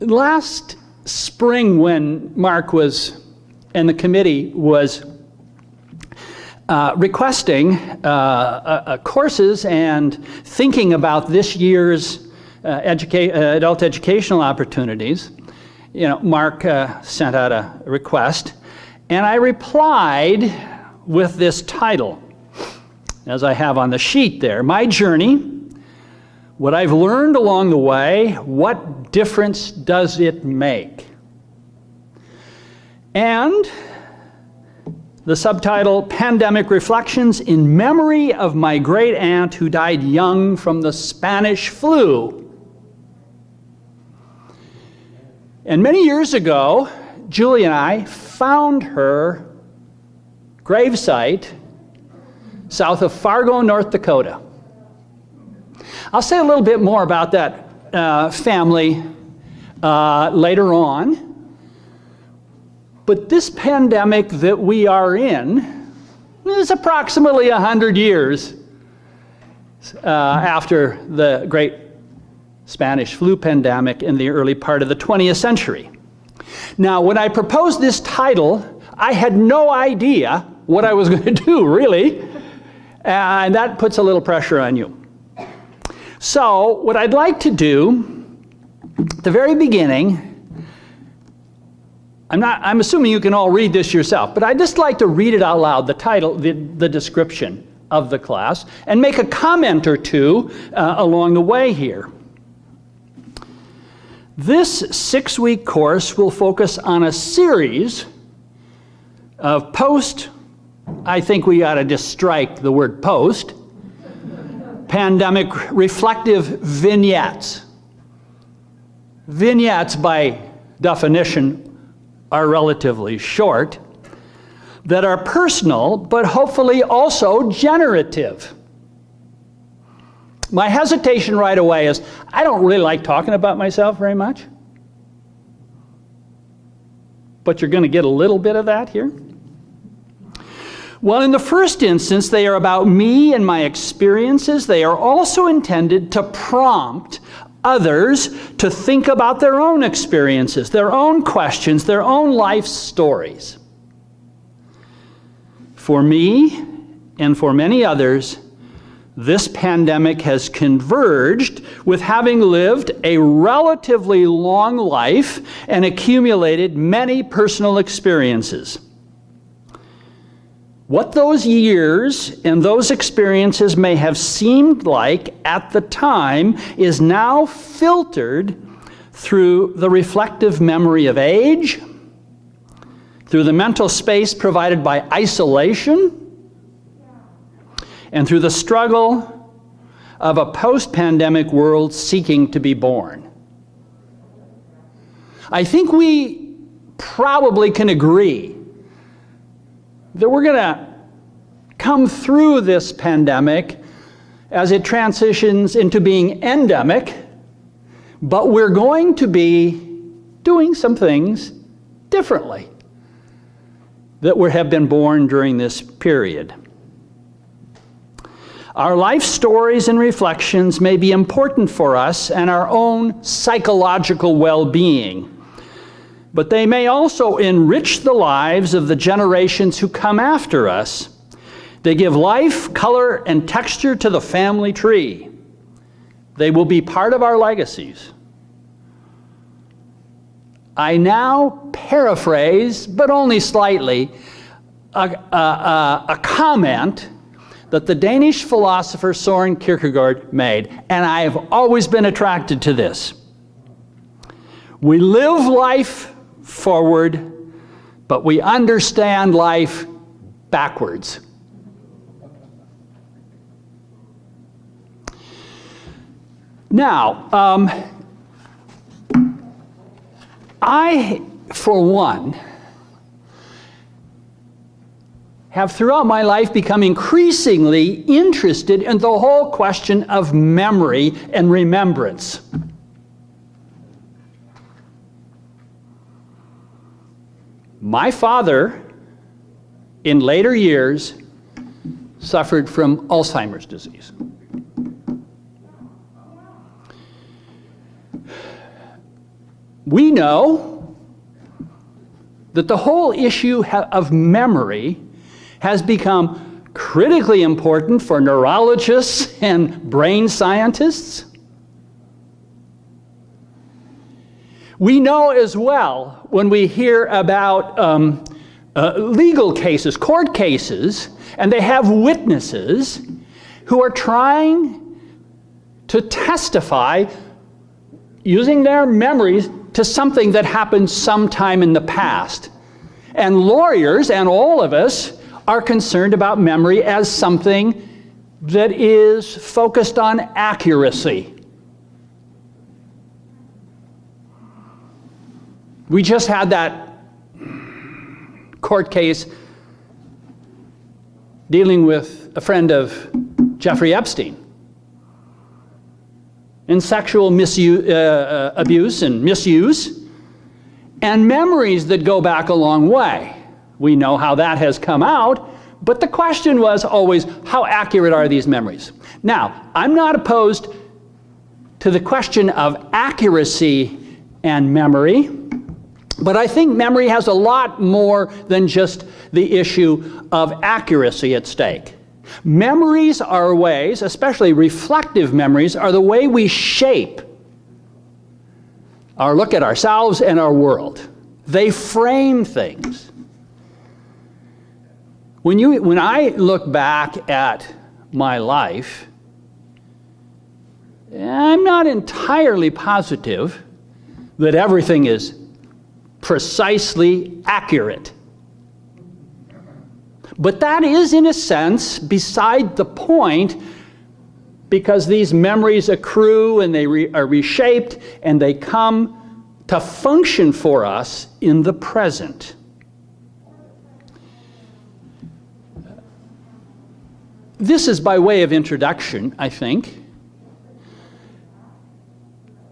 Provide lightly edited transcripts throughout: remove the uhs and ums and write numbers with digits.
Last spring, when Mark was, and the committee was requesting courses and thinking about this year's adult educational opportunities, Mark sent out a request, and I replied with this title, as I have on the sheet there: My Journey, What I've Learned Along the Way, What Difference Does It Make? And the subtitle, Pandemic Reflections in Memory of My Great Aunt Who Died Young from the Spanish Flu. And many years ago, Julie and I found her gravesite south of Fargo, North Dakota. I'll say a little bit more about that family later on. But this pandemic that we are in is approximately 100 years after the great Spanish flu pandemic in the early part of the 20th century. Now, when I proposed this title, I had no idea what I was going to do, really, and that puts a little pressure on you. So, what I'd like to do, at the very beginning, I'm assuming you can all read this yourself, but I'd just like to read it out loud, the title, the description of the class, and make a comment or two along the way here. This 6-week course will focus on a series of I think we ought to just strike the word post, pandemic reflective vignettes. Vignettes, by definition, are relatively short, that are personal, but hopefully also generative. My hesitation right away is, I don't really like talking about myself very much. But you're going to get a little bit of that here. Well, in the first instance, they are about me and my experiences. They are also intended to prompt others to think about their own experiences, their own questions, their own life stories. For me, and for many others, this pandemic has converged with having lived a relatively long life and accumulated many personal experiences. What those years and those experiences may have seemed like at the time is now filtered through the reflective memory of age, through the mental space provided by isolation, and through the struggle of a post-pandemic world seeking to be born. I think we probably can agree that we're going to come through this pandemic as it transitions into being endemic, but we're going to be doing some things differently that have been born during this period. Our life stories and reflections may be important for us and our own psychological well-being, but they may also enrich the lives of the generations who come after us. They give life, color, and texture to the family tree. They will be part of our legacies. I now paraphrase, but only slightly, a comment that the Danish philosopher Søren Kierkegaard made, and I have always been attracted to this. We live life forward, but we understand life backwards. Now, I, for one, have throughout my life become increasingly interested in the whole question of memory and remembrance. My father, in later years, suffered from Alzheimer's disease. we know that the whole issue of memory has become critically important for neurologists and brain scientists. We know as well, when we hear about legal cases, court cases, and they have witnesses who are trying to testify using their memories to something that happened sometime in the past. And lawyers, and all of us, are concerned about memory as something that is focused on accuracy. We just had that court case dealing with a friend of Jeffrey Epstein and sexual abuse and misuse, and memories that go back a long way. We know how that has come out, but the question was always, how accurate are these memories? Now, I'm not opposed to the question of accuracy and memory, but I think memory has a lot more than just the issue of accuracy at stake. Memories are ways, especially reflective memories, are the way we shape our look at ourselves and our world. They frame things. When I look back at my life, I'm not entirely positive that everything is precisely accurate. But that is, in a sense, beside the point, because these memories accrue and they are reshaped and they come to function for us in the present. This is by way of introduction, I think.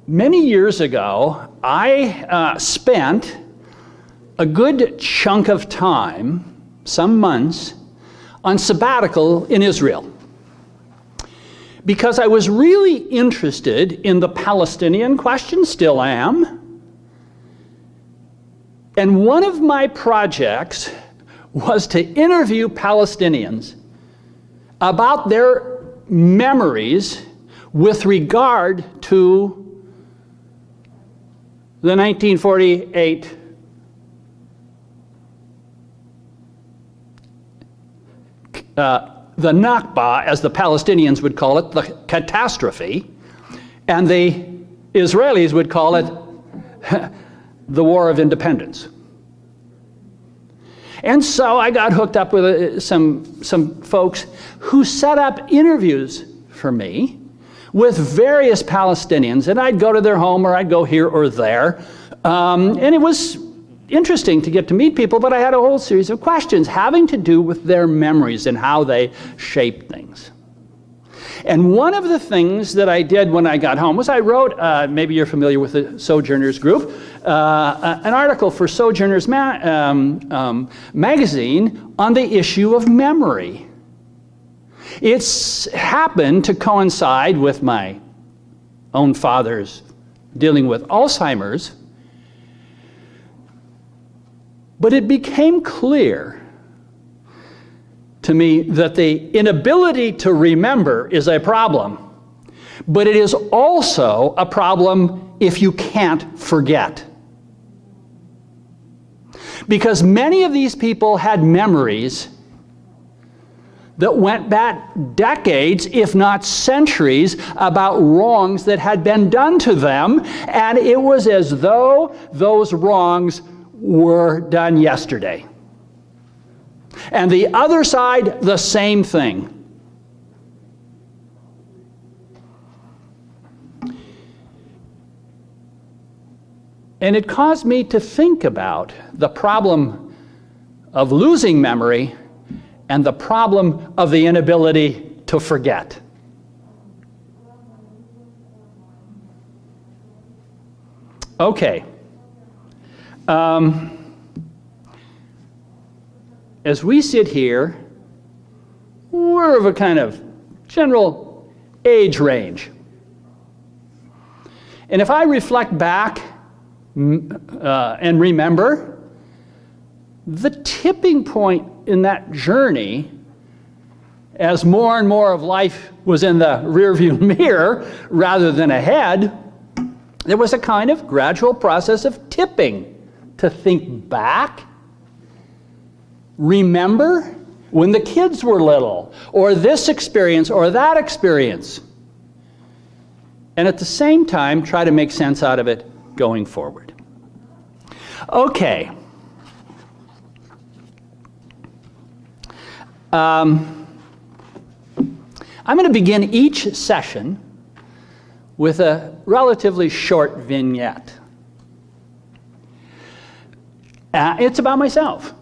Many years ago, I spent a good chunk of time, some months, on sabbatical in Israel, because I was really interested in the Palestinian question, still am. And one of my projects was to interview Palestinians about their memories with regard to the 1948 the Nakba, as the Palestinians would call it, the catastrophe, and the Israelis would call it the War of Independence. And so I got hooked up with some folks who set up interviews for me with various Palestinians, and I'd go to their home or I'd go here or there, and it was interesting to get to meet people, but I had a whole series of questions having to do with their memories and how they shape things. And one of the things that I did when I got home was I wrote, maybe you're familiar with the Sojourners group, an article for Sojourners magazine on the issue of memory. It's happened to coincide with my own father's dealing with Alzheimer's, but it became clear to me that the inability to remember is a problem, but it is also a problem if you can't forget. Because many of these people had memories that went back decades, if not centuries, about wrongs that had been done to them, and it was as though those wrongs were done yesterday. And the other side, the same thing. And it caused me to think about the problem of losing memory and the problem of the inability to forget. Okay. As we sit here, we're of a kind of general age range. And if I reflect back And remember, the tipping point in that journey, as more and more of life was in the rearview mirror rather than ahead, there was a kind of gradual process of tipping to think back. Remember when the kids were little, or this experience or that experience. And at the same time, try to make sense out of it going forward. Okay. I'm going to begin each session with a relatively short vignette. It's about myself,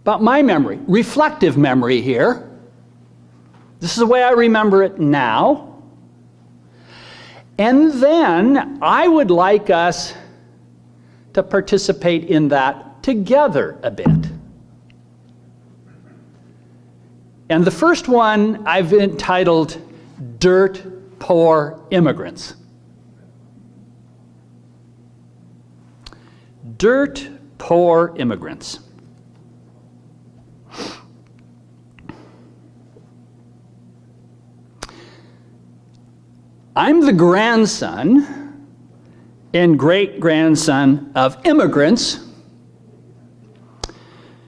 about my memory, reflective memory here. This is the way I remember it now. And then I would like us to participate in that together a bit. And the first one I've entitled Dirt Poor Immigrants. Dirt Poor Immigrants. I'm the grandson and great-grandson of immigrants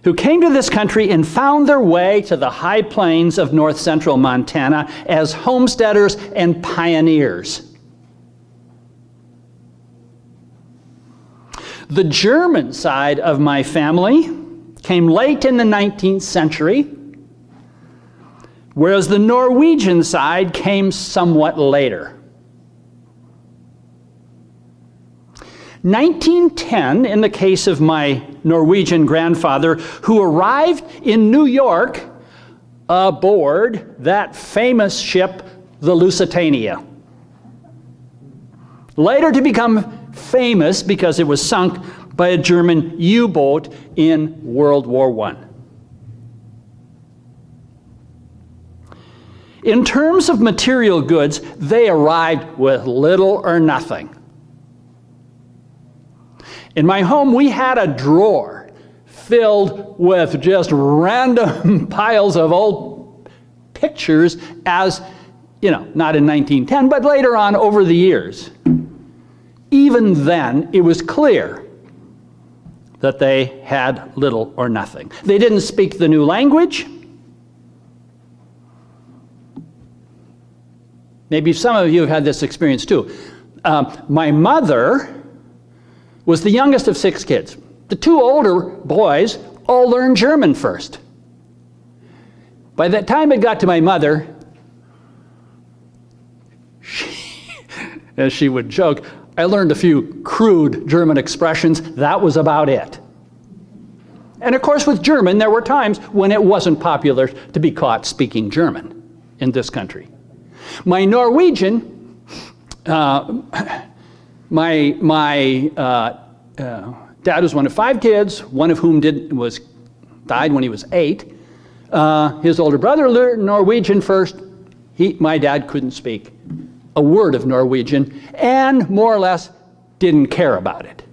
who came to this country and found their way to the high plains of north-central Montana as homesteaders and pioneers. The German side of my family came late in the 19th century, whereas the Norwegian side came somewhat later. 1910, in the case of my Norwegian grandfather, who arrived in New York aboard that famous ship, the Lusitania. Later to become famous because it was sunk by a German U-boat in World War I. In terms of material goods, they arrived with little or nothing. In my home, we had a drawer filled with just random piles of old pictures as, not in 1910, but later on over the years. Even then, it was clear that they had little or nothing. They didn't speak the new language. Maybe some of you have had this experience too. My mother was the youngest of 6 kids. The 2 older boys all learned German first. By the time it got to my mother, as she would joke, I learned a few crude German expressions. That was about it. And of course, with German, there were times when it wasn't popular to be caught speaking German in this country. My Norwegian, my dad was one of 5 kids, one of whom died when he was 8. His older brother learned Norwegian first. My dad couldn't speak a word of Norwegian and more or less didn't care about it.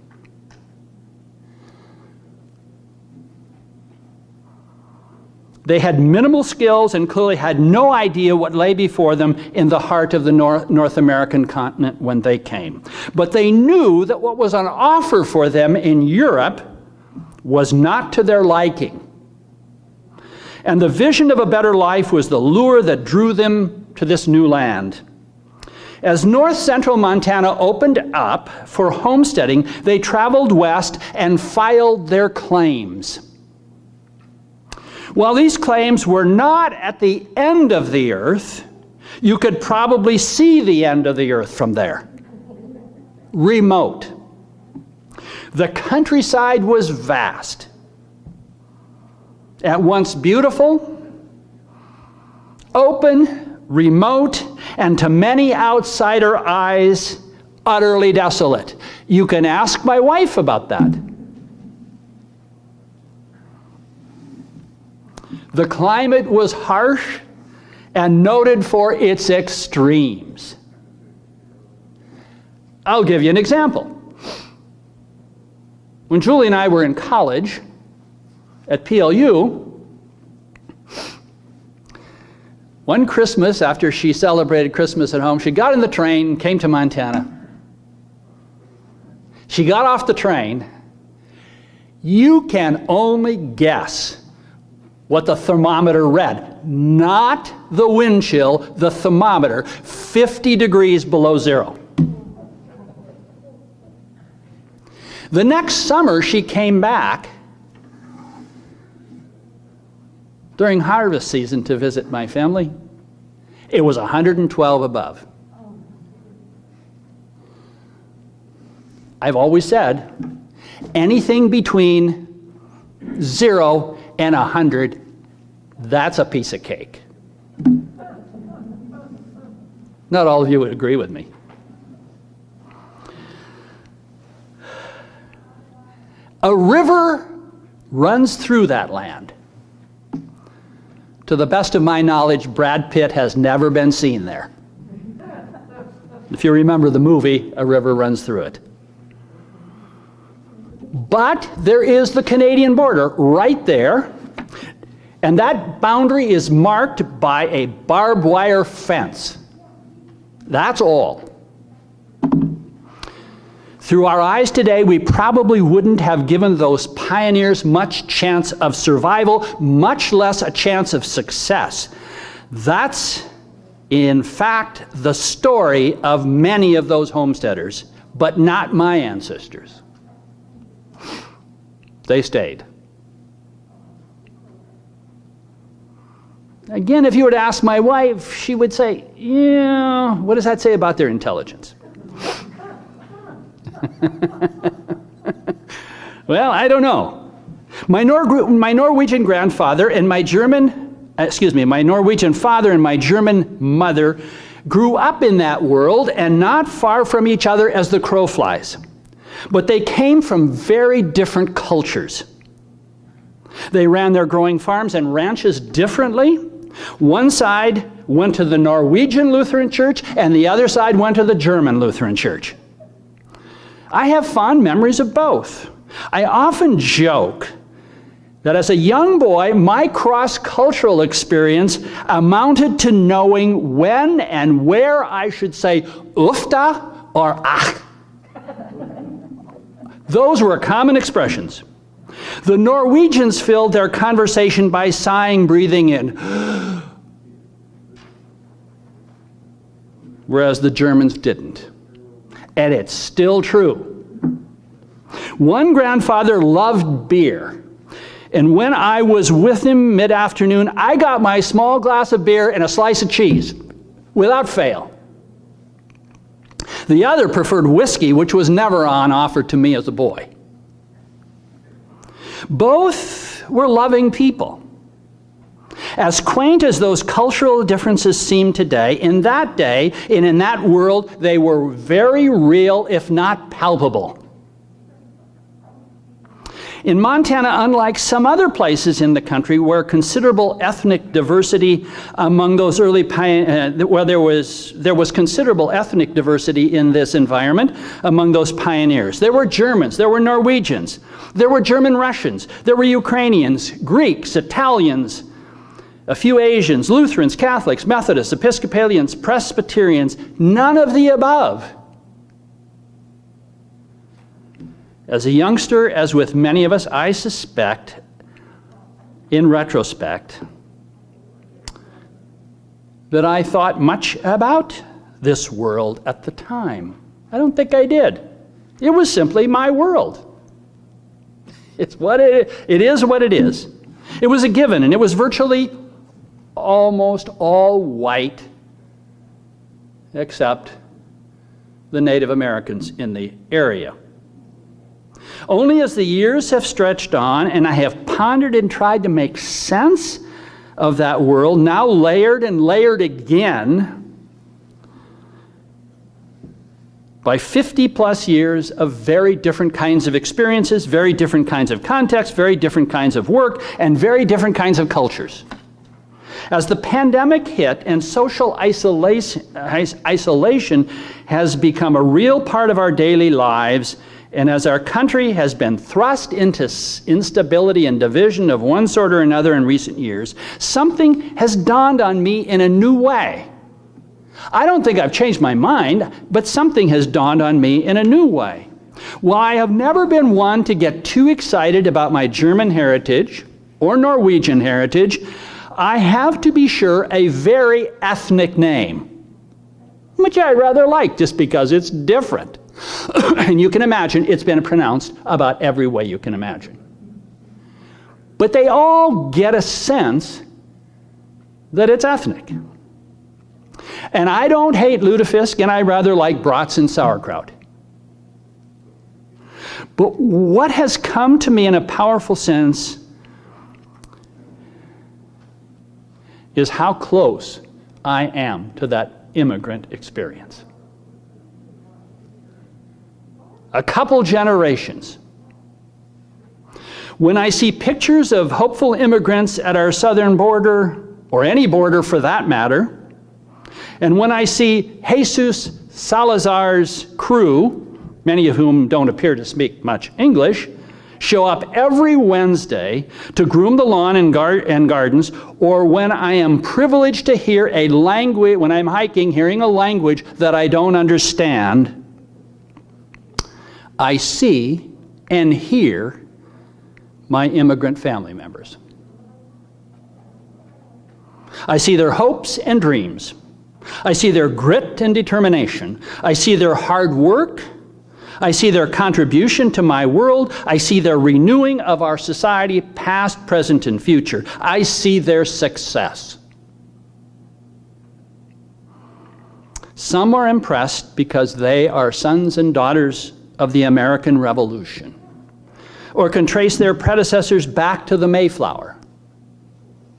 They had minimal skills and clearly had no idea what lay before them in the heart of the North American continent when they came. But they knew that what was on offer for them in Europe was not to their liking. And the vision of a better life was the lure that drew them to this new land. As north-central Montana opened up for homesteading, they traveled west and filed their claims. While these claims were not at the end of the earth, you could probably see the end of the earth from there. Remote. The countryside was vast. At once beautiful, open, remote, and to many outsider eyes, utterly desolate. You can ask my wife about that. The climate was harsh and noted for its extremes. I'll give you an example. When Julie and I were in college at PLU, one Christmas, after she celebrated Christmas at home, she got in the train and came to Montana. She got off the train. You can only guess what the thermometer read. Not the wind chill, the thermometer, 50 degrees below zero. The next summer, she came back during harvest season to visit my family. It was 112 above. I've always said, anything between 0 and 100, that's a piece of cake. Not all of you would agree with me. A river runs through that land. To the best of my knowledge, Brad Pitt has never been seen there. If you remember the movie, A River Runs Through It. But there is the Canadian border right there, and that boundary is marked by a barbed wire fence. That's all. Through our eyes today, we probably wouldn't have given those pioneers much chance of survival, much less a chance of success. That's, in fact, the story of many of those homesteaders, but not my ancestors. They stayed. Again, if you were to ask my wife, she would say, yeah, what does that say about their intelligence? Well, I don't know. My Norwegian grandfather and my Norwegian father and my German mother grew up in that world and not far from each other as the crow flies. But they came from very different cultures. They ran their growing farms and ranches differently. One side went to the Norwegian Lutheran Church and the other side went to the German Lutheran Church. I have fond memories of both. I often joke that as a young boy, my cross-cultural experience amounted to knowing when and where I should say "ufta" or "ach." Those were common expressions. The Norwegians filled their conversation by sighing, breathing in, whereas the Germans didn't. And it's still true. One grandfather loved beer, and when I was with him mid-afternoon, I got my small glass of beer and a slice of cheese, without fail. The other preferred whiskey, which was never on offer to me as a boy. Both were loving people. As quaint as those cultural differences seem today, in that day and in that world, they were very real, if not palpable. In Montana, unlike some other places in the country where considerable ethnic diversity among those early where there was considerable ethnic diversity in this environment among those pioneers. There were Germans, there were Norwegians, there were German Russians, there were Ukrainians, Greeks, Italians, a few Asians, Lutherans, Catholics, Methodists, Episcopalians, Presbyterians, none of the above. As a youngster, as with many of us, I suspect, in retrospect, that I thought much about this world at the time. I don't think I did. It was simply my world. It is what it is. It was a given, and it was virtually almost all white, except the Native Americans in the area. Only as the years have stretched on and I have pondered and tried to make sense of that world, now layered and layered again by 50 plus years of very different kinds of experiences, very different kinds of contexts, very different kinds of work, and very different kinds of cultures. As the pandemic hit and social isolation has become a real part of our daily lives, And as our country has been thrust into instability and division of one sort or another in recent years, something has dawned on me in a new way. I don't think I've changed my mind, but something has dawned on me in a new way. While I have never been one to get too excited about my German heritage or Norwegian heritage, I have, to be sure, a very ethnic name, which I rather like just because it's different. And you can imagine it's been pronounced about every way you can imagine. But they all get a sense that it's ethnic. And I don't hate lutefisk, and I rather like brats and sauerkraut. But what has come to me in a powerful sense is how close I am to that immigrant experience. A couple generations. When I see pictures of hopeful immigrants at our southern border, or any border for that matter, and when I see Jesus Salazar's crew, many of whom don't appear to speak much English, show up every Wednesday to groom the lawn and gardens, or when I am privileged to hear a language, when I'm hiking, hearing a language that I don't understand, I see and hear my immigrant family members. I see their hopes and dreams. I see their grit and determination. I see their hard work. I see their contribution to my world. I see their renewing of our society, past, present, and future. I see their success. Some are impressed because they are sons and daughters of the American Revolution, or can trace their predecessors back to the Mayflower.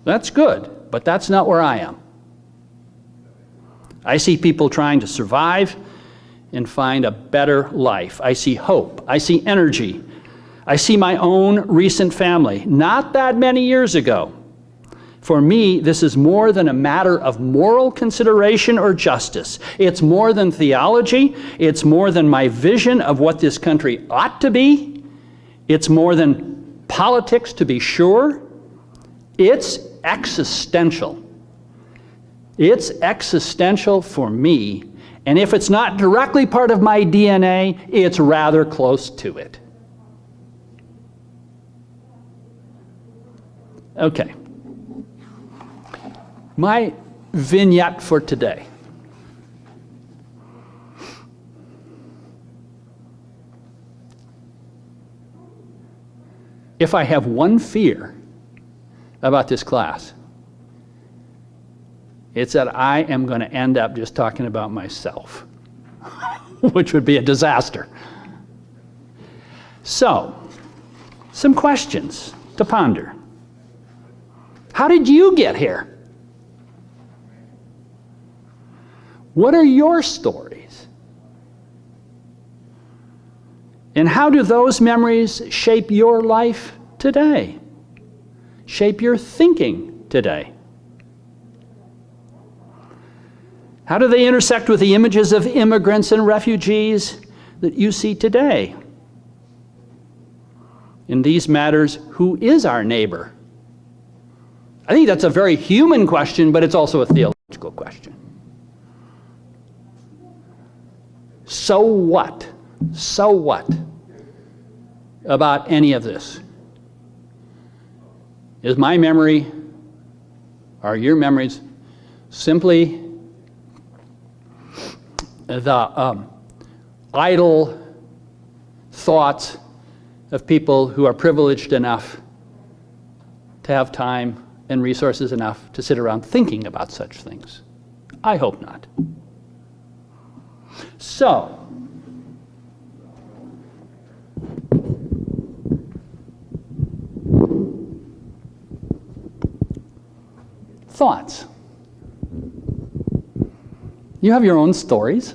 That's good, but that's not where I am. I see people trying to survive and find a better life. I see hope. I see energy. I see my own recent family, not that many years ago. For me, this is more than a matter of moral consideration or justice. It's more than theology. It's more than my vision of what this country ought to be. It's more than politics, to be sure. It's existential. It's existential for me. And if it's not directly part of my DNA, it's rather close to it. Okay. My vignette for today. If I have one fear about this class, it's that I am going to end up just talking about myself, which would be a disaster. So, some questions to ponder. How did you get here? What are your stories? And how do those memories shape your life today? Shape your thinking today? How do they intersect with the images of immigrants and refugees that you see today? In these matters, who is our neighbor? I think that's a very human question, but it's also a theological question. So what? So what about any of this? Is my memory, are your memories, simply the idle thoughts of people who are privileged enough to have time and resources enough to sit around thinking about such things? I hope not. So, thoughts. You have your own stories.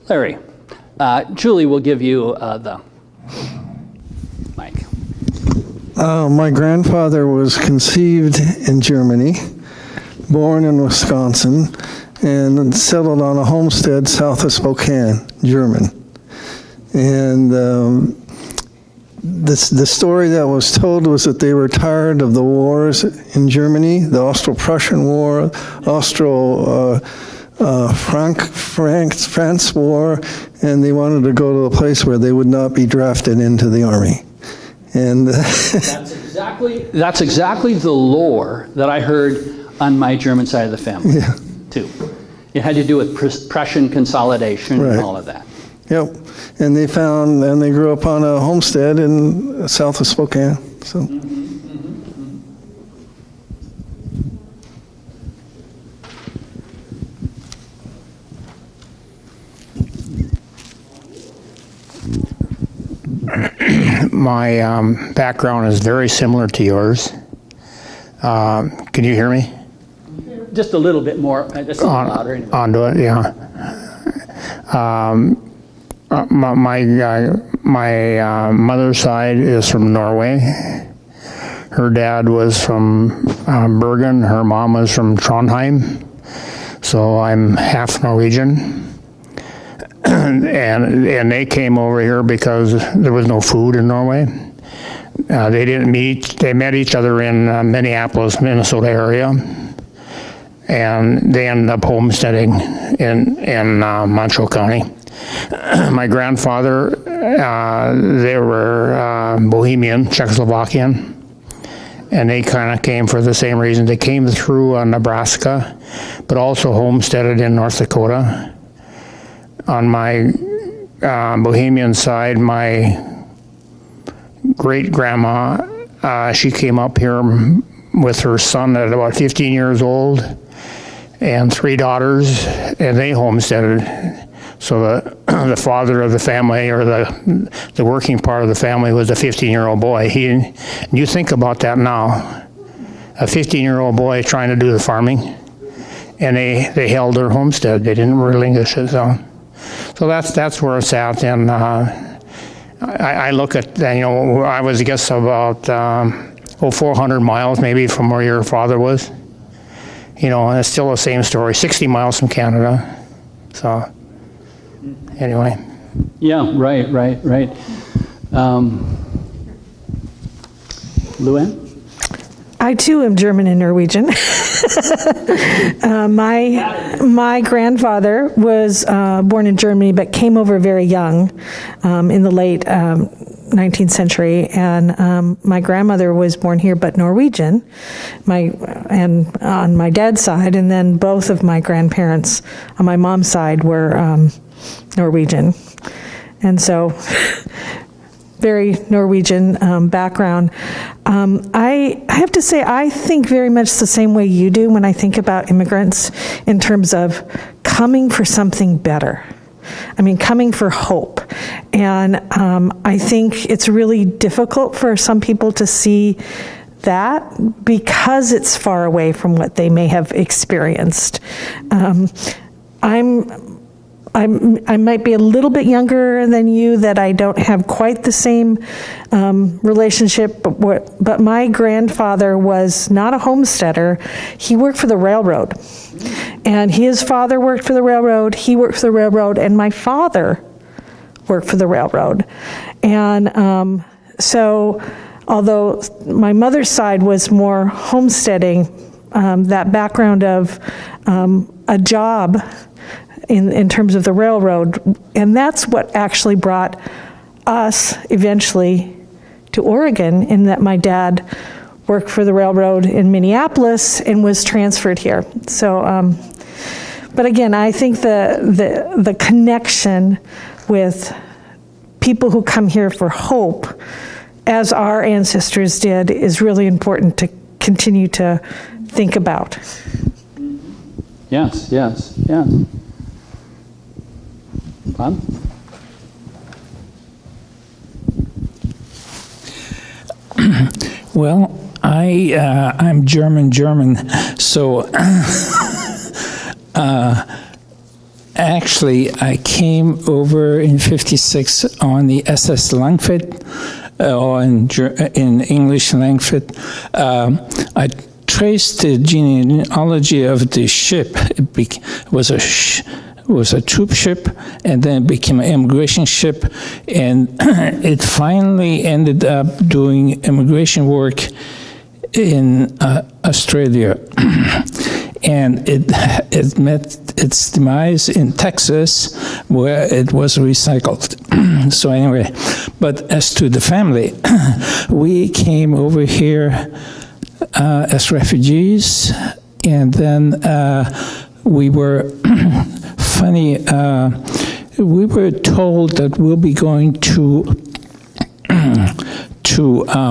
Larry, Julie will give you the mic. My grandfather was conceived in Germany, born in Wisconsin, and settled on a homestead south of Spokane, German. And the story that was told was that they were tired of the wars in Germany, the Austro-Prussian War, France War, and they wanted to go to a place where they would not be drafted into the army. And that's exactly the lore that I heard on my German side of the family, yeah. too. It had to do with Prussian consolidation and all of that. Yep. And they grew up on a homestead in south of Spokane. So. My background is very similar to yours. Can you hear me? Just a little bit more, just a little louder. Anyway. Onto it, yeah. My mother's side is from Norway. Her dad was from Bergen. Her mom was from Trondheim. So I'm half Norwegian. and they came over here because there was no food in Norway. They didn't meet. They met each other in Minneapolis, Minnesota area, and they ended up homesteading in Montrose County. My grandfather, they were Bohemian, Czechoslovakian, and they kind of came for the same reason. They came through Nebraska, but also homesteaded in North Dakota. On my Bohemian side, my great-grandma, she came up here with her son at about 15 years old and 3 daughters, and they homesteaded. So the father of the family, or the working part of the family, was a 15-year-old boy. You think about that now, a 15-year-old boy trying to do the farming, and they held their homestead. They didn't relinquish it. So that's where it's at. And I look at, I was, I guess, about 400 miles maybe from where your father was. And it's still the same story, 60 miles from Canada. So anyway. Yeah, right. Luann? I too am German and Norwegian. My grandfather was born in Germany but came over very young in the late 19th century, and my grandmother was born here but Norwegian, and on my dad's side, and then both of my grandparents on my mom's side were Norwegian, and so very Norwegian background. I have to say, I think very much the same way you do when I think about immigrants in terms of coming for something better. I mean, coming for hope. And I think it's really difficult for some people to see that because it's far away from what they may have experienced. I might be a little bit younger than you, that I don't have quite the same relationship, but my grandfather was not a homesteader. He worked for the railroad. And his father worked for the railroad, he worked for the railroad, and my father worked for the railroad. And so, although my mother's side was more homesteading, that background of a job in terms of the railroad, and that's what actually brought us eventually to Oregon, in that my dad worked for the railroad in Minneapolis and was transferred here. So, but again, I think the connection with people who come here for hope, as our ancestors did, is really important to continue to think about. Yes. Bob? Well, I'm German, so actually I came over in '56 on the SS Langford or in English, Langford. I traced the genealogy of the ship. It was a troop ship, and then it became an immigration ship, and it finally ended up doing immigration work in Australia. And it met its demise in Texas, where it was recycled. So anyway, but as to the family, we came over here as refugees, and then we were funny. We were told that we'll be going to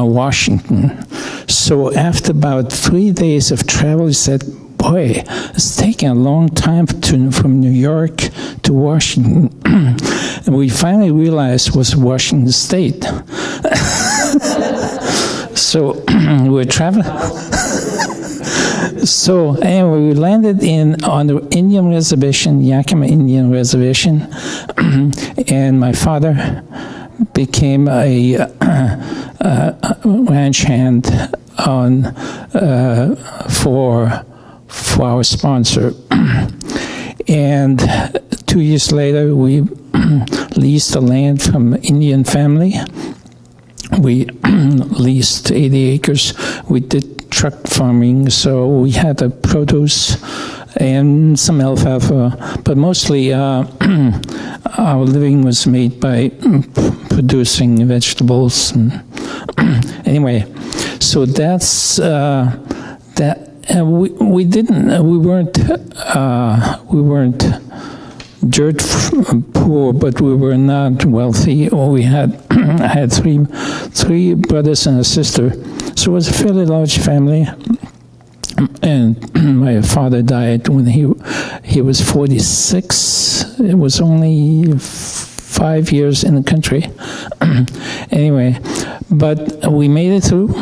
Washington. So after about 3 days of travel, we said, boy, it's taking a long time from New York to Washington. And we finally realized it was Washington State. So we were traveling. So anyway, we landed on the Indian reservation, Yakima Indian Reservation, and my father became a ranch hand for our sponsor. And 2 years later, we leased the land from an Indian family. We leased 80 acres. We did truck farming, so we had the produce and some alfalfa, but mostly our living was made by producing vegetables. And anyway, so that's that. We weren't dirt poor, but we were not wealthy. Or I had three brothers and a sister, so it was a fairly large family. And my father died when he was 46. It was only 5 years in the country. Anyway, but we made it through,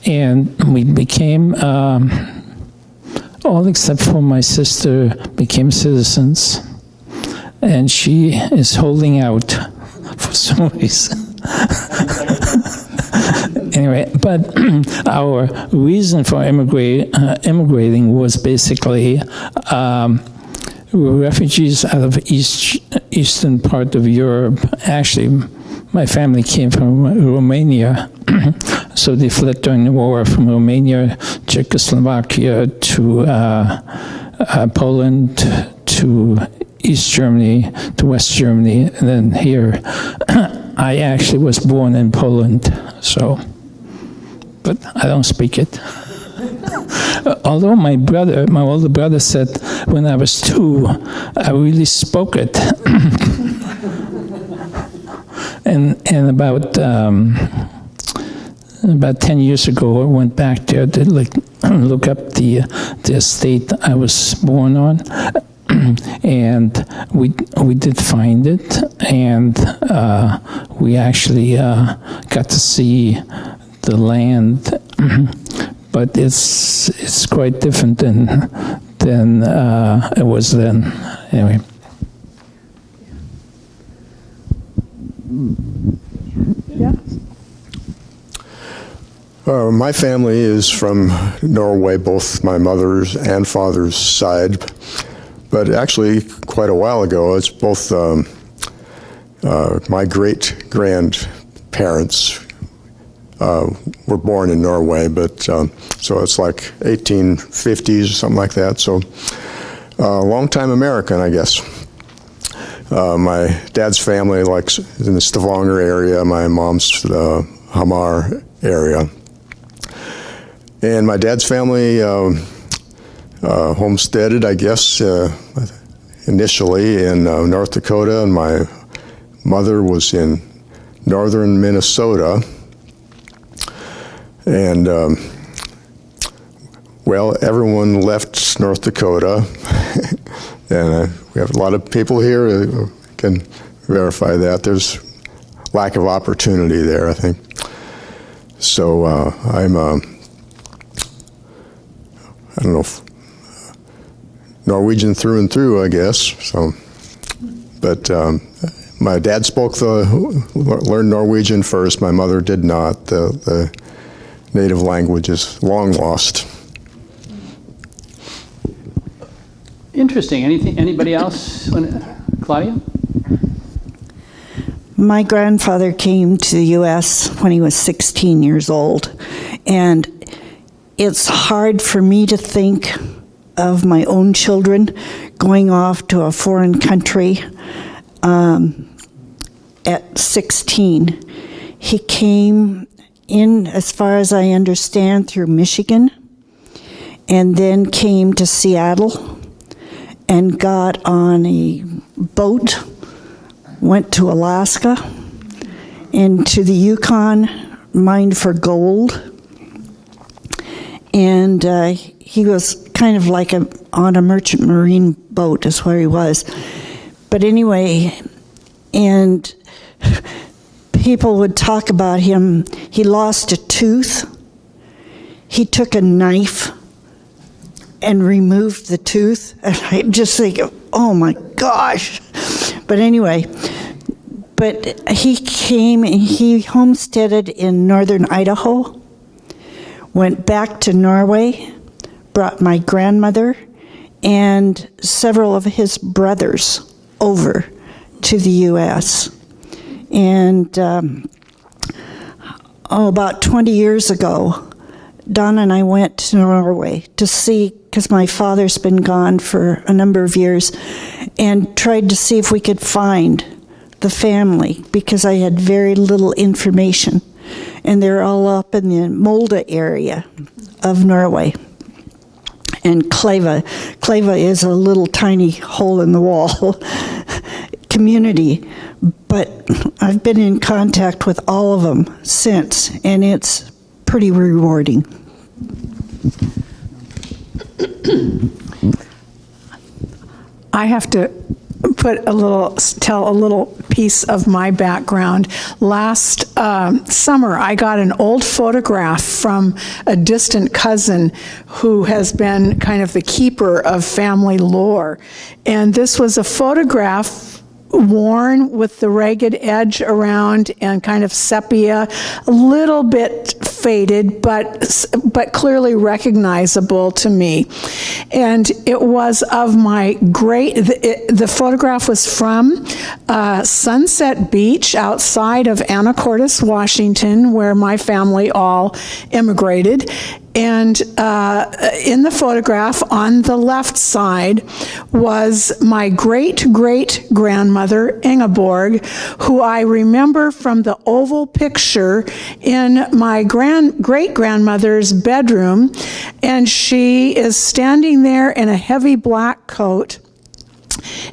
and we became, all except for my sister, became citizens. And she is holding out for some reason. Anyway, but our reason for immigrating was basically we were refugees out of eastern part of Europe. Actually, my family came from Romania, so they fled during the war from Romania, Czechoslovakia to Poland, to East Germany, to West Germany, and then here. I actually was born in Poland, so, but I don't speak it. Although my older brother said when I was 2, I really spoke it. and about 10 years ago, I went back there to look up the estate I was born on. And we did find it, and we actually got to see the land, but it's quite different than it was then. Anyway. Yeah. My family is from Norway, both my mother's and father's side. But actually, quite a while ago, it's both my great-grandparents were born in Norway, but so it's like 1850s or something like that. So long-time American, I guess. My dad's family likes in the Stavanger area. My mom's the Hamar area. And my dad's family homesteaded, I guess, initially in North Dakota, and my mother was in northern Minnesota. And, well, everyone left North Dakota, and we have a lot of people here who can verify that. There's lack of opportunity there, I think. So I'm, I don't know, Norwegian through and through, I guess. So, but my dad learned Norwegian first. My mother did not. The native language is long lost. Interesting. Anybody else? Claudia? My grandfather came to the U.S. when he was 16 years old, and it's hard for me to think of my own children going off to a foreign country at 16. He came in, as far as I understand, through Michigan, and then came to Seattle and got on a boat, went to Alaska, and to the Yukon, mined for gold. And he was kind of like on a merchant marine boat is where he was. But anyway, and people would talk about him. He lost a tooth. He took a knife and removed the tooth. And I just think, oh my gosh. But anyway, he came and he homesteaded in northern Idaho, went back to Norway, brought my grandmother and several of his brothers over to the U.S. And about 20 years ago, Donna and I went to Norway to see, because my father's been gone for a number of years, and tried to see if we could find the family, because I had very little information. And they're all up in the Molde area of Norway. And Kleva is a little tiny hole-in-the-wall community. But I've been in contact with all of them since, and it's pretty rewarding. I have to tell a little piece of my background. Last summer, I got an old photograph from a distant cousin who has been kind of the keeper of family lore. And this was a photograph worn with the ragged edge around and kind of sepia, a little bit faded, but clearly recognizable to me. And it was of my the photograph was from Sunset Beach outside of Anacortes, Washington, where my family all immigrated. And in the photograph on the left side was my great-great-grandmother, Ingeborg, who I remember from the oval picture in my great-grandmother's bedroom. And she is standing there in a heavy black coat.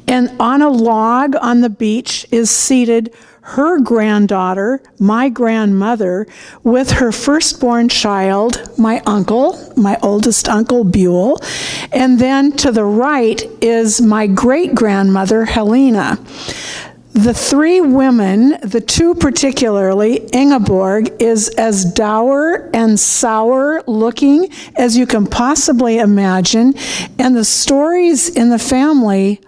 And on a log on the beach is seated her granddaughter, my grandmother, with her firstborn child, my uncle, my oldest uncle, Buell. And then to the right is my great-grandmother, Helena. The three women, the two particularly, Ingeborg, is as dour and sour looking as you can possibly imagine. And the stories in the family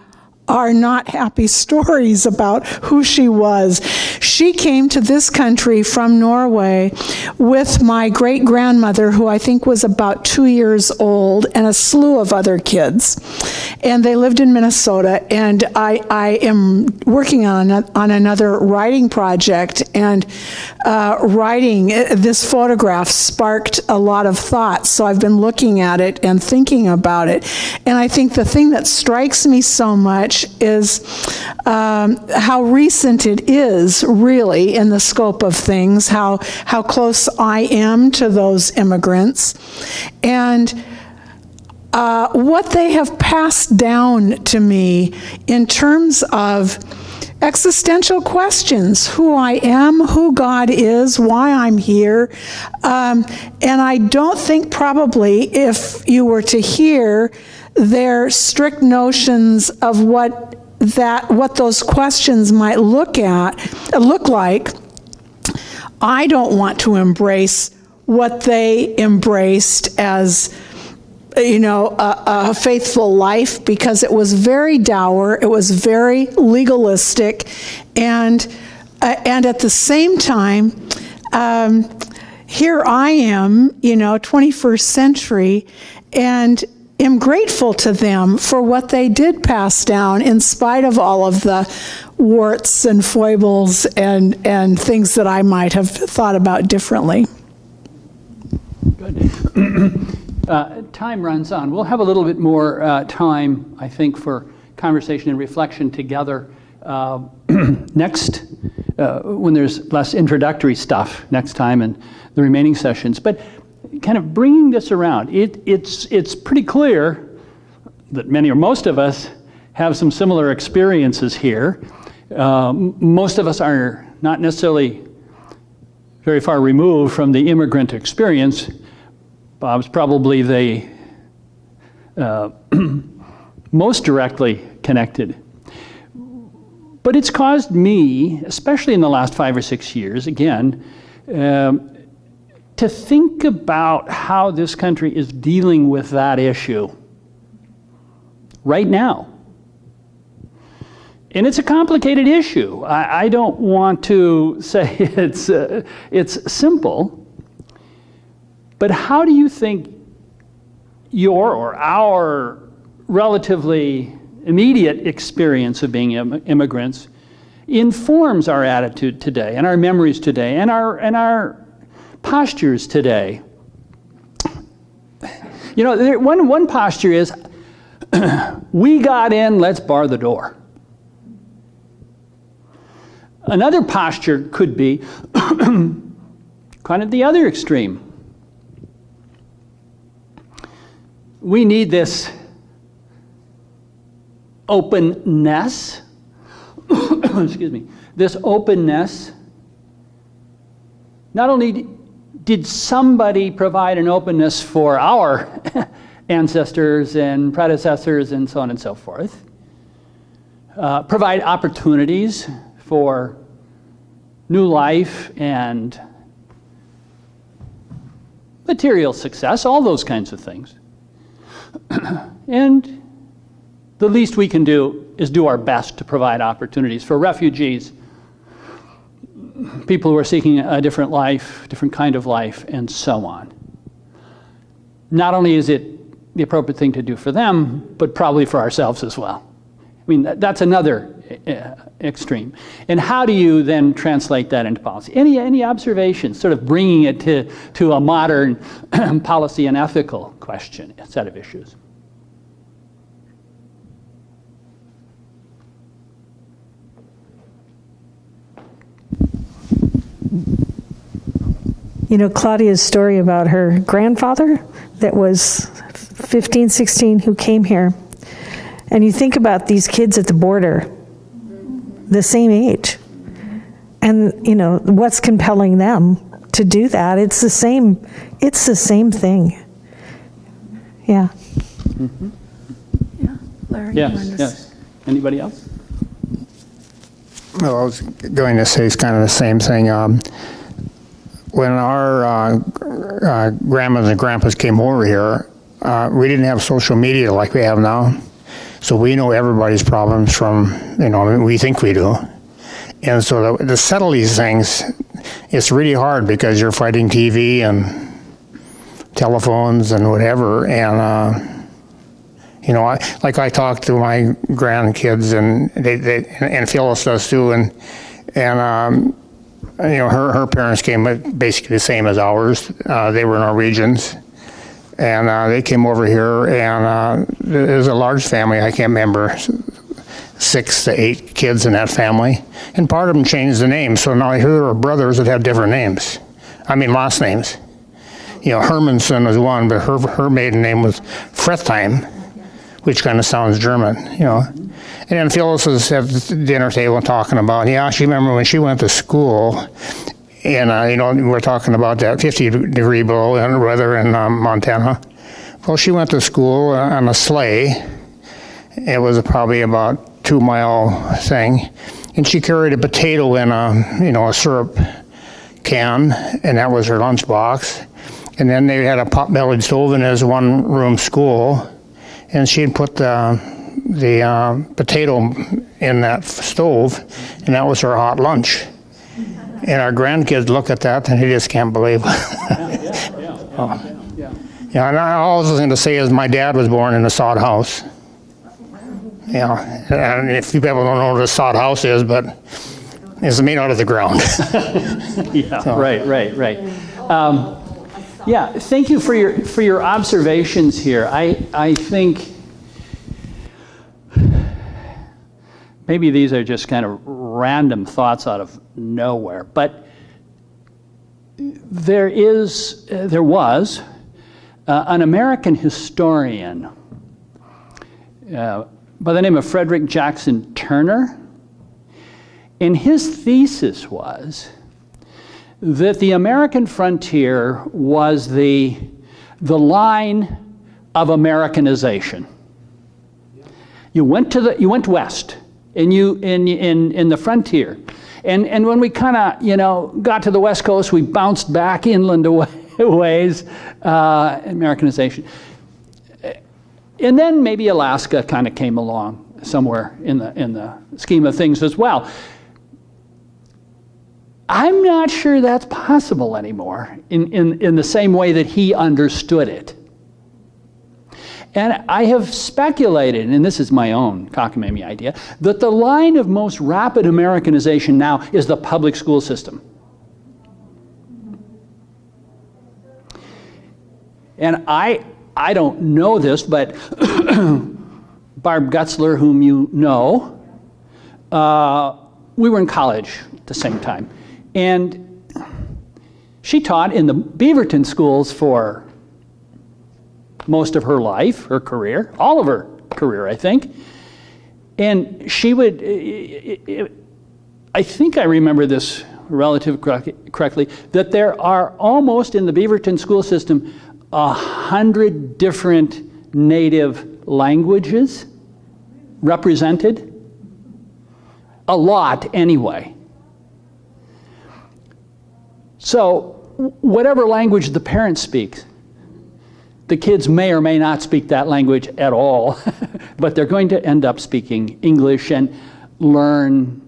are not happy stories about who she was. She came to this country from Norway with my great-grandmother, who I think was about 2 years old, and a slew of other kids. And they lived in Minnesota, and I am working on another writing project, and writing this photograph sparked a lot of thoughts, so I've been looking at it and thinking about it. And I think the thing that strikes me so much is how recent it is, really, in the scope of things, how close I am to those immigrants, and what they have passed down to me in terms of existential questions: who I am, who God is, why I'm here. And I don't think probably if you were to hear their strict notions of what those questions might look like, I don't want to embrace what they embraced as a faithful life, because it was very dour, it was very legalistic, and at the same time, here I am, 21st century, and am grateful to them for what they did pass down, in spite of all of the warts and foibles and things that I might have thought about differently. Good. Time runs on. We'll have a little bit more time, I think, for conversation and reflection together next, when there's less introductory stuff next time in the remaining sessions. But kind of bringing this around, it's pretty clear that many or most of us have some similar experiences here. Most of us are not necessarily very far removed from the immigrant experience. Bob's probably the most directly connected. But it's caused me, especially in the last 5 or 6 years, again, to think about how this country is dealing with that issue right now. And it's a complicated issue. I don't want to say it's simple, but how do you think your or our relatively immediate experience of being immigrants informs our attitude today, and our memories today, and our postures today? One posture is, we got in, let's bar the door. Another posture could be kind of the other extreme. We need this openness, excuse me, this openness. Not only did somebody provide an openness for our ancestors and predecessors and so on and so forth, provide opportunities for new life and material success, all those kinds of things. And the least we can do is do our best to provide opportunities for refugees, people who are seeking a different life, different kind of life, and so on. Not only is it the appropriate thing to do for them, but probably for ourselves as well. I mean, that's another extreme. And how do you then translate that into policy? Any observations, sort of bringing it to a modern policy and ethical question, a set of issues? Claudia's story about her grandfather that was 15, 16, who came here. And you think about these kids at the border, the same age. And, what's compelling them to do that? It's the same thing. Yeah. Mm-hmm. Yeah, Larry. Yes. Anybody else? Well, I was going to say it's kind of the same thing. When our grandmas and grandpas came over here, we didn't have social media like we have now. So we know everybody's problems from, we think we do. And so to settle these things, it's really hard because you're fighting TV and telephones and whatever. And, I talk to my grandkids and and Phyllis does too. And her parents came basically the same as ours. They were Norwegians. And they came over here, and there was a large family. I can't remember, 6 to 8 kids in that family. And part of them changed the name, so now here there were brothers that have different names. Last names. Hermanson was one, but her maiden name was Fretheim, which kind of sounds German, And then Phyllis was at the dinner table talking about, she remember when she went to school, and, we're talking about that 50-degree below weather in Montana. Well, she went to school on a sleigh. It was probably about 2-mile thing. And she carried a potato in a syrup can, and that was her lunchbox. And then they had a pot-bellied stove in his one-room school, and she'd put the potato in that stove, and that was her hot lunch. And our grandkids look at that, and they just can't believe. Yeah, and all I was going to say is my dad was born in a sod house. Yeah, and if you people don't know what a sod house is, but it's made out of the ground. Yeah, so. Right. Yeah, thank you for your observations here. I think maybe these are just kind of random thoughts out of nowhere, but there was an American historian by the name of Frederick Jackson Turner, and his thesis was that the American frontier was the line of Americanization. You went west, and in the frontier, and when we kind of got to the West Coast, we bounced back inland ways, Americanization, and then maybe Alaska kind of came along somewhere in the scheme of things as well. I'm not sure that's possible anymore in the same way that he understood it. And I have speculated, and this is my own cockamamie idea, that the line of most rapid Americanization now is the public school system. And I don't know this, but Barb Gutzler, whom you know, we were in college at the same time. And she taught in the Beaverton schools for most of her life, her career, all of her career, I think. And she would, I think I remember this relatively correctly, that there are almost in the Beaverton school system 100 different native languages represented. A lot, anyway. So, whatever language the parent speaks, the kids may or may not speak that language at all, but they're going to end up speaking English and learn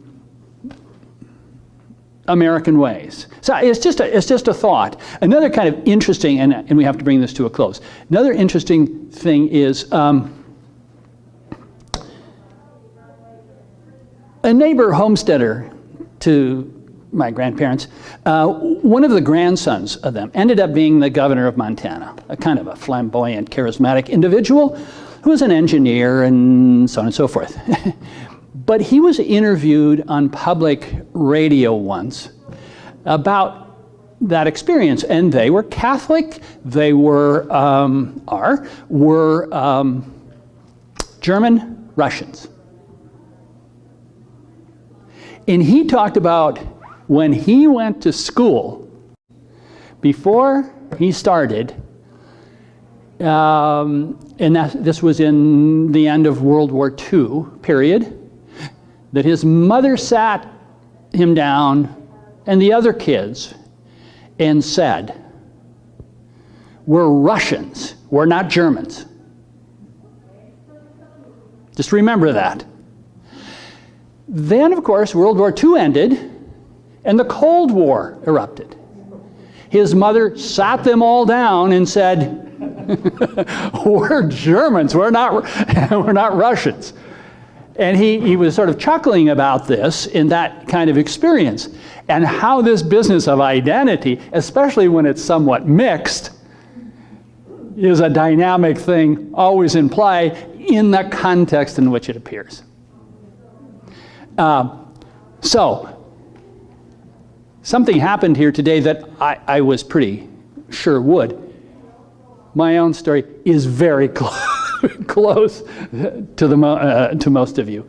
American ways. So it's just a thought. Another kind of interesting, and we have to bring this to a close. Another interesting thing is a neighbor homesteader to my grandparents, one of the grandsons of them ended up being the governor of Montana, a kind of a flamboyant, charismatic individual who was an engineer and so on and so forth. But he was interviewed on public radio once about that experience, and they were Catholic, they were German Russians. And he talked about when he went to school, before he started, and this was in the end of World War II period, that his mother sat him down and the other kids and said, "We're Russians, we're not Germans." Just remember that. Then, of course, World War II ended, and the Cold War erupted. His mother sat them all down and said, "We're Germans, we're not Russians." And he was sort of chuckling about this in that kind of experience, and how this business of identity, especially when it's somewhat mixed, is a dynamic thing always in play in the context in which it appears. So, something happened here today that I was pretty sure would. My own story is very close to most of you.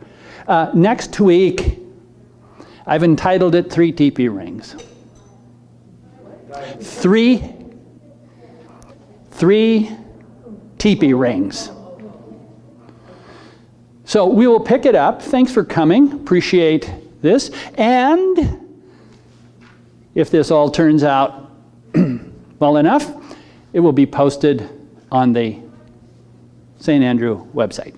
Next week, I've entitled it 3 teepee rings. Three teepee rings. So we will pick it up. Thanks for coming. Appreciate this. And if this all turns out well enough, it will be posted on the St. Andrew website.